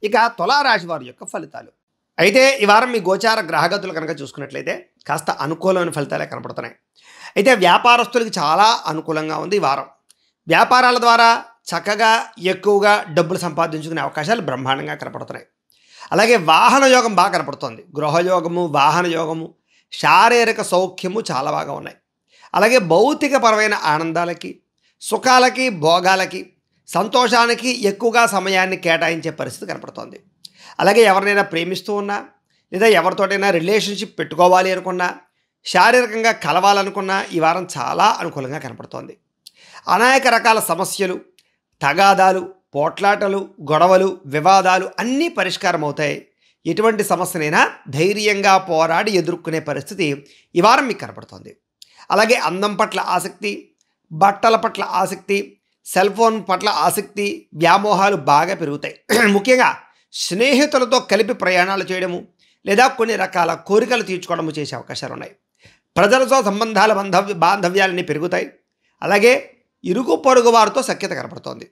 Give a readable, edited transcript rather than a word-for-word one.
ఇక తులారాశి వారి యొక్క ఫలితాలు. అయితే ఈ వారం మీ గోచార గ్రహగతులు కనుక చూసుకున్నట్లయితే కాస్త అనుకూలమైన ఫలితాలే కనపడుతున్నాయి. అయితే వ్యాపారస్తులకి చాలా అనుకూలంగా ఉంది ఈ వారం. వ్యాపారాల ద్వారా చక్కగా ఎక్కువగా డబ్బులు సంపాదించుకునే అవకాశాలు బ్రహ్మాండంగా కనపడుతున్నాయి. అలాగే వాహన యోగం బాగా కనపడుతోంది. గృహయోగము, వాహన యోగము, శారీరక సౌఖ్యము చాలా బాగా ఉన్నాయి. అలాగే భౌతికపరమైన ఆనందాలకి, సుఖాలకి, భోగాలకి, సంతోషానికి ఎక్కువగా సమయాన్ని కేటాయించే పరిస్థితి కనపడుతోంది. అలాగే ఎవరినైనా ప్రేమిస్తూ ఉన్నా లేదా ఎవరితోటైనా రిలేషన్షిప్ పెట్టుకోవాలి అనుకున్నా, శారీరకంగా కలవాలనుకున్నా ఈ వారం చాలా అనుకూలంగా కనపడుతోంది. అనేక రకాల సమస్యలు, తగాదాలు, పోట్లాటలు, గొడవలు, వివాదాలు అన్నీ పరిష్కారం అవుతాయి. ఎటువంటి సమస్యనైనా ధైర్యంగా పోరాడి ఎదుర్కొనే పరిస్థితి ఈ వారం మీకు కనపడుతోంది. అలాగే అందం పట్ల ఆసక్తి, బట్టల పట్ల ఆసక్తి, సెల్ ఫోన్ పట్ల ఆసక్తి, వ్యామోహాలు బాగా పెరుగుతాయి. ముఖ్యంగా స్నేహితులతో కలిపి ప్రయాణాలు చేయడము లేదా కొన్ని రకాల కోరికలు తీర్చుకోవడము చేసే అవకాశాలు ఉన్నాయి. ప్రజలతో సంబంధాల బాంధవ్యాలన్నీ పెరుగుతాయి. అలాగే ఇరుగు పొరుగు వారితో సఖ్యత కనపడుతోంది.